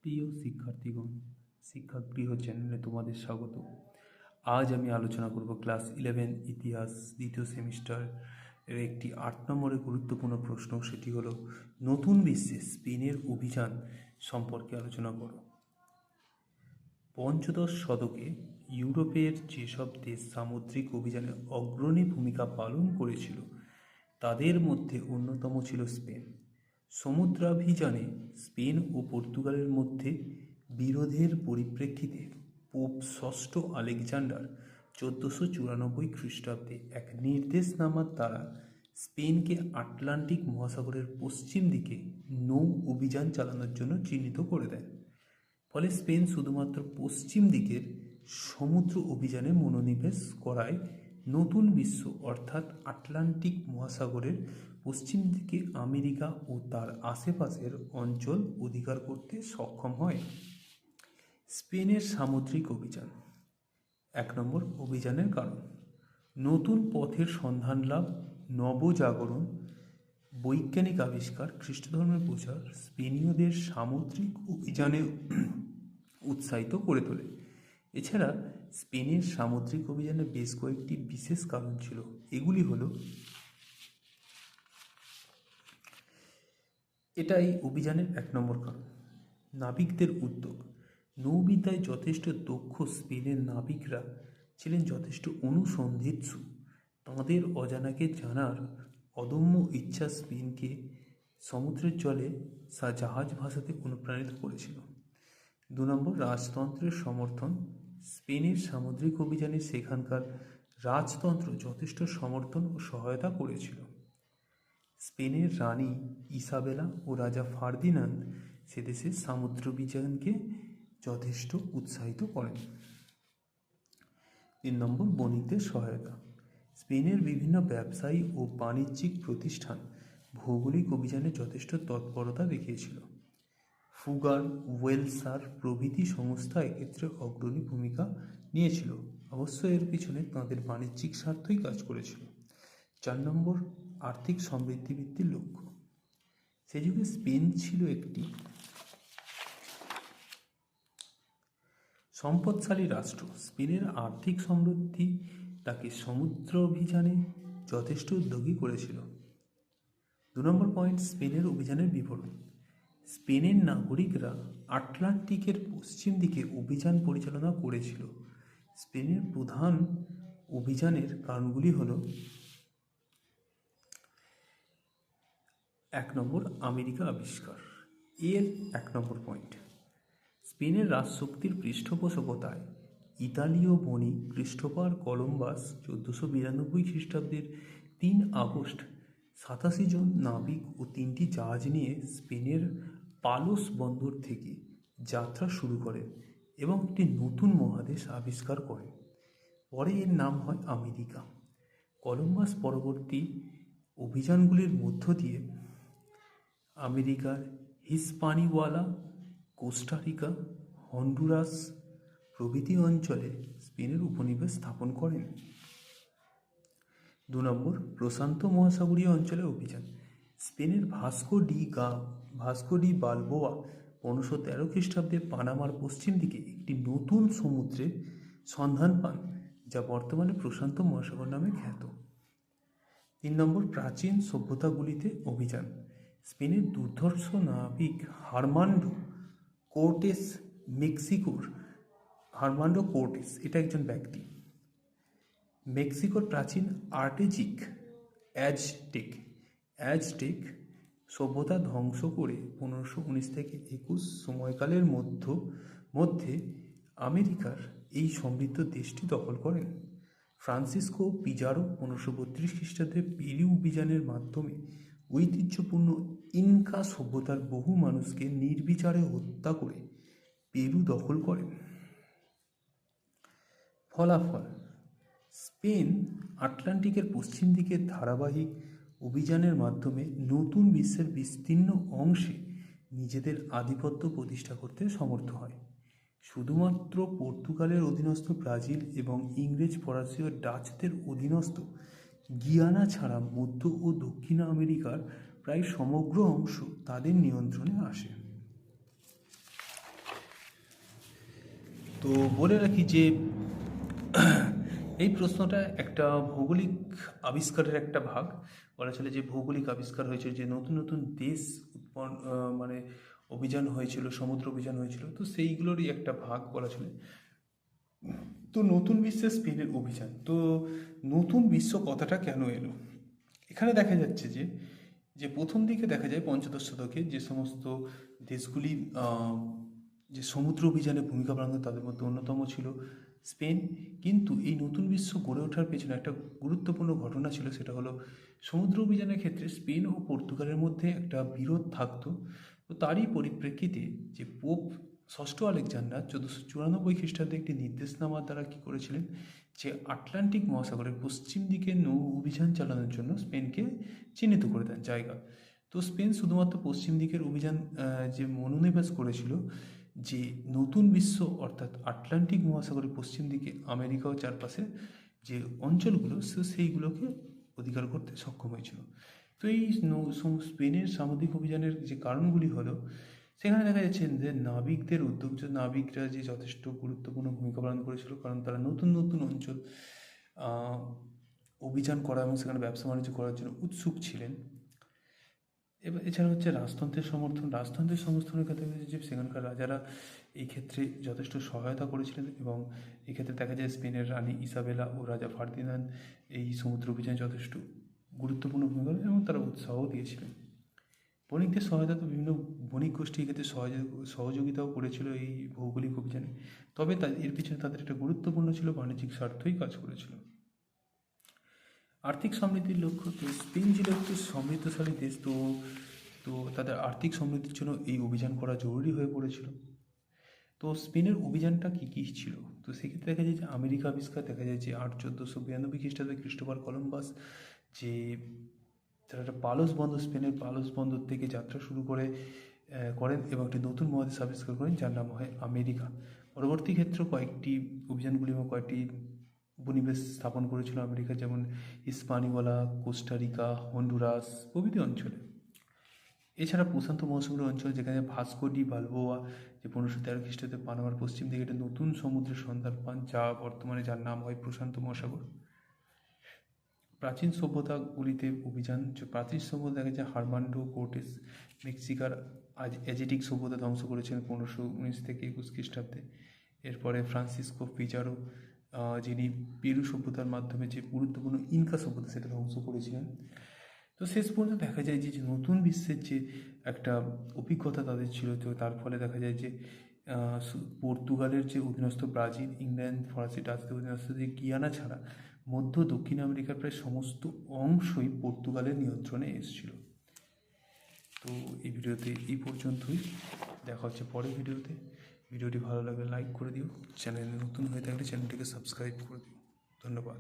প্রিয় শিক্ষার্থীগণ, শিক্ষাগৃহ চ্যানেলে তোমাদের স্বাগত। আজ আমি আলোচনা করব ক্লাস 11 ইতিহাস দ্বিতীয় সেমিস্টার এর একটি 8 নম্বরের গুরুত্বপূর্ণ প্রশ্ন। সেটি হলো, নতুন বিশ্বে স্পেনের অভিযান সম্পর্কে আলোচনা করো। পঞ্চদশ শতকে ইউরোপের যেসব দেশ সামুদ্রিক অভিযানে অগ্রণী ভূমিকা পালন করেছিল তাদের মধ্যে অন্যতম ছিল স্পেন। সমুদ্রাভিযানে স্পেন ও পর্তুগালের মধ্যে বিরোধের পরিপ্রেক্ষিতে পোপ ষষ্ঠ আলেকজান্ডার 1494 খ্রিস্টাব্দে এক নির্দেশনামার দ্বারা স্পেনকে আটলান্টিক মহাসাগরের পশ্চিম দিকে নৌ অভিযান চালানোর জন্য চিহ্নিত করে দেন। ফলে স্পেন শুধুমাত্র পশ্চিম দিকের সমুদ্র অভিযানে মনোনিবেশ করায় নতুন বিশ্ব অর্থাৎ আটলান্টিক মহাসাগরের পশ্চিম দিকে আমেরিকা ও তার আশেপাশের অঞ্চল অধিকার করতে সক্ষম হয়। স্পেনের সামুদ্রিক অভিযান। 1 নম্বর, অভিযানের কারণ: নতুন পথের সন্ধান লাভ, নবজাগরণ, বৈজ্ঞানিক আবিষ্কার, খ্রিস্টধর্মের প্রচার স্পেনীয়দের সামুদ্রিক অভিযানে উৎসাহিত করে তোলে। এছাড়া স্পেনের সামুদ্রিক অভিযানে বেশ কয়েকটি বিশেষ কারণ ছিল। এগুলি হলো, এটাই অভিযানের 1 নম্বর কারণ। নাবিকদের উদ্যোগ। নৌবিদ্যায় যথেষ্ট দক্ষ স্পেনের নাবিকরা ছিলেন যথেষ্ট অনুসন্ধিৎসু। তাঁদের অজানাকে জানার অদম্য ইচ্ছা স্পেনকে সমুদ্রের জলে জাহাজ ভাসাতে অনুপ্রাণিত করেছিল। 2 নম্বর, রাজতন্ত্রের সমর্থন। স্পেনের সামুদ্রিক অভিযানে সেখানকার রাজতন্ত্র যথেষ্ট সমর্থন ও সহায়তা করেছিল। স্পেনের রানী ইসাবেলা ও রাজা ফার্দিনান্দ সেদেশের সামুদ্রাভিযানকে যথেষ্ট উৎসাহিত করেন। 3 নম্বর, বণিকদের সহায়তা। স্পেনের বিভিন্ন ব্যবসায়ী ও বাণিজ্যিক প্রতিষ্ঠান ভৌগোলিক অভিযানে যথেষ্ট তৎপরতা দেখিয়েছিল। ফুগার, ওয়েলসার প্রভৃতি সংস্থা এক্ষেত্রে অগ্রণী ভূমিকা নিয়েছিল। অবশ্য এর পিছনে তাঁদের বাণিজ্যিক স্বার্থই কাজ করেছিল। 4 নম্বর, আর্থিক সমৃদ্ধি বৃদ্ধির লক্ষ্য। সে যুগে স্পেন ছিল একটি সম্পদশালী রাষ্ট্র। স্পেনের আর্থিক সমৃদ্ধি তাকে সমুদ্র অভিযানে যথেষ্ট উদ্যোগী করেছিল। 2 নম্বর পয়েন্ট, স্পেনের অভিযানের বিবরণ। স্পেনের নাগরিকরা আটলান্টিকের পশ্চিম দিকে অভিযান পরিচালনা করেছিল। স্পেনের প্রধান অভিযানের কারণগুলি হল: 1 নম্বর, আমেরিকা আবিষ্কার। এর 1 নম্বর পয়েন্ট, স্পেনের রাজশক্তির পৃষ্ঠপোষকতায় ইতালীয় বণিক ক্রিস্টোফার কলম্বাস 1492 খ্রিস্টাব্দের 3 আগস্ট 87 জন নাবিক ও 3টি জাহাজ নিয়ে স্পেনের পালোস বন্দর থেকে যাত্রা শুরু করেন এবং একটি নতুন মহাদেশ আবিষ্কার করেন। পরে এর নাম হয় আমেরিকা। কলম্বাস পরবর্তী অভিযানগুলির মধ্য দিয়ে আমেরিকার হিস্পানিওলা, কোস্টারিকা, হন্ডুরাস প্রভৃতি অঞ্চলে স্পেনের উপনিবেশ স্থাপন করেন। 2 নম্বর, প্রশান্ত মহাসাগরীয় অঞ্চলে অভিযান। স্পেনের ভাস্কো ডি বালবোয়া 1513 খ্রিস্টাব্দে পানামার পশ্চিম দিকে একটি নতুন সমুদ্রের সন্ধান পান, যা বর্তমানে প্রশান্ত মহাসাগর নামে খ্যাত। 3 নম্বর, প্রাচীন সভ্যতাগুলিতে অভিযান। স্পেনের দুর্ধর্ষ নাবিক হার্মান্ডো কোর্টেস এটা একজন ব্যক্তি। মেক্সিকোর প্রাচীন অ্যাজটেক সভ্যতা ধ্বংস করে 1519 থেকে 21 সময়কালের মধ্যে আমেরিকার এই সমৃদ্ধ দেশটি দখল করেন। ফ্রান্সিসকো পিজারো 1532 খ্রিস্টাব্দে পেরু অভিযানের মাধ্যমে ঐতিহ্যপূর্ণ ইনকা সভ্যতার বহু মানুষকে নির্বিচারে হত্যা করে পেরু দখল করেন। ফলাফল: স্পেন আটলান্টিকের পশ্চিম দিকে ধারাবাহিক অভিযানের মাধ্যমে নতুন বিশ্বের বিস্তীর্ণ অংশে নিজেদের আধিপত্য প্রতিষ্ঠা করতে সমর্থ হয়। শুধুমাত্র পর্তুগালের অধীনস্থ ব্রাজিল এবং ইংরেজ, ফরাসি ও ডাচদের অধীনস্থ গিয়ানা ছাড়া মধ্য ও দক্ষিণ আমেরিকার প্রায় সমগ্র অংশ তাদের নিয়ন্ত্রণে আসে। তো বলে রাখি যে এই প্রশ্নটা একটা ভৌগোলিক আবিষ্কারের একটা ভাগ। বলা চলে যে ভৌগোলিক আবিষ্কার হয়েছে, যে নতুন নতুন দেশ মানে অভিযান হয়েছিল, সমুদ্র অভিযান হয়েছিল, তো সেইগুলোরই একটা ভাগ বলা চলে। তো নতুন বিশ্বে স্পেনের অভিযান, তো নতুন বিশ্ব কথাটা কেন এলো? এখানে দেখা যাচ্ছে যে যে প্রথম দিকে দেখা যায় পঞ্চদশ শতকে যে সমস্ত দেশগুলি যে সমুদ্র অভিযানে ভূমিকা পালন করে তাদের মধ্যে অন্যতম ছিল স্পেন। কিন্তু এই নতুন বিশ্ব গড়ে ওঠার পেছনে একটা গুরুত্বপূর্ণ ঘটনা ছিল, সেটা হলো সমুদ্র অভিযানের ক্ষেত্রে স্পেন ও পর্তুগালের মধ্যে একটা বিরোধ থাকতো। তো তারই পরিপ্রেক্ষিতে যে পোপ ষষ্ঠ আলেকজান্ডার 1494 খ্রিস্টাব্দে একটি নির্দেশনামার দ্বারা কী করেছিলেন, যে আটলান্টিক মহাসাগরের পশ্চিম দিকে নৌ অভিযান চালানোর জন্য স্পেনকে চিহ্নিত করে দেন জায়গা। তো স্পেন শুধুমাত্র পশ্চিম দিকের অভিযান যে মনোনিবেশ করেছিল, যে নতুন বিশ্ব অর্থাৎ আটলান্টিক মহাসাগরের পশ্চিম দিকে আমেরিকা ও চারপাশে যে অঞ্চলগুলো সেইগুলোকে অধিকার করতে সক্ষম হয়েছিল। তো এই স্পেনের সামুদ্রিক অভিযানের যে কারণগুলি হলো, সেখানে দেখা যাচ্ছে যে নাবিকদের উদ্যোগ, যে নাবিকরা যে যথেষ্ট গুরুত্বপূর্ণ ভূমিকা পালন করেছিল, কারণ তারা নতুন নতুন অঞ্চল অভিযান করা এবং সেখানে ব্যবসা বাণিজ্য করার জন্য উৎসুক ছিলেন। এবার এছাড়া হচ্ছে রাজতন্ত্রের সমর্থনের ক্ষেত্রে যে সেখানকার রাজারা এই ক্ষেত্রে যথেষ্ট সহায়তা করেছিলেন, এবং এক্ষেত্রে দেখা যায় স্পেনের রানী ইসাবেলা ও রাজা ফার্দিনান্দ এই সমুদ্র অভিযানে যথেষ্ট গুরুত্বপূর্ণ ভূমিকা এবং তারা উৎসাহও দিয়েছিলেন। বণিকদের সহায়তা, তো বিভিন্ন বণিক গোষ্ঠী এক্ষেত্রে সহযোগিতাও করেছিল এই ভৌগোলিক অভিযানে। তবে এর পিছনে তাদের একটা গুরুত্বপূর্ণ ছিল বাণিজ্যিক স্বার্থই কাজ করেছিল। আর্থিক সমৃদ্ধির লক্ষ্য, তো স্পেন ছিল একটি সমৃদ্ধশালী দেশ, তো তো তাদের আর্থিক সমৃদ্ধির জন্য এই অভিযান করা জরুরি হয়ে পড়েছিল। তো স্পেনের অভিযানটা কী কী ছিল? তো সেক্ষেত্রে দেখা যায় যে আমেরিকা আবিষ্কার, দেখা যায় যে 1492 খ্রিস্টাব্দে ক্রিস্টোফার কলম্বাস যে তারা একটা পালস বন্দর, স্পেনের পালস বন্দর থেকে যাত্রা শুরু করেন এবং একটি নতুন মহাদেশ আবিষ্কার করেন যার নাম হয় আমেরিকা। পরবর্তী ক্ষেত্রে কয়েকটি অভিযানগুলি এবং কয়েকটি উপনিবেশ স্থাপন করেছিল আমেরিকা, যেমন হিস্পানিওলা, কোস্টারিকা, হন্ডুরাস প্রভৃতি অঞ্চলে। এছাড়া প্রশান্ত মহাসাগরীয় অঞ্চল, যেখানে ভাস্কো ডি বালবোয়া যে 1513 খ্রিস্টাব্দে পানামার পশ্চিম দিকে একটা নতুন সমুদ্রের সন্ধান পান, যা বর্তমানে যার নাম হয় প্রশান্ত মহাসাগর। প্রাচীন সভ্যতাগুলিতে অভিযান, যে প্রাচীন সভ্যতা দেখা যায় হারমান্ডো কোর্টেস মেক্সিকার অ্যাজেটিক সভ্যতা ধ্বংস করেছেন 1519 থেকে 21 খ্রিস্টাব্দে। এরপরে ফ্রান্সিসকো পিজারো যিনি পেরু সভ্যতার মাধ্যমে যে গুরুত্বপূর্ণ ইনকা সভ্যতা সেটা ধ্বংস করেছিলেন। তো শেষ পর্যন্ত দেখা যায় যে নতুন বিশ্বের যে একটা অভিজ্ঞতা তাদের ছিল, তো তার ফলে দেখা যায় যে পর্তুগালের যে অধীনস্থ ব্রাজিল, ইংল্যান্ড, ফরাসি, ডাচদের অধীনস্থ যে গিয়ানা ছাড়া মধ্য দক্ষিণ আমেরিকার প্রায় সমস্ত অংশই পর্তুগালের নিয়ন্ত্রণে এসেছিল। তো এই ভিডিওতে এই পর্যন্তই, দেখা হচ্ছে পরের ভিডিওতে। ভিডিওটি ভালো লাগলে লাইক করে দিও, চ্যানেলে নতুন হয়ে থাকলে চ্যানেলটিকে সাবস্ক্রাইব করে দিও। ধন্যবাদ।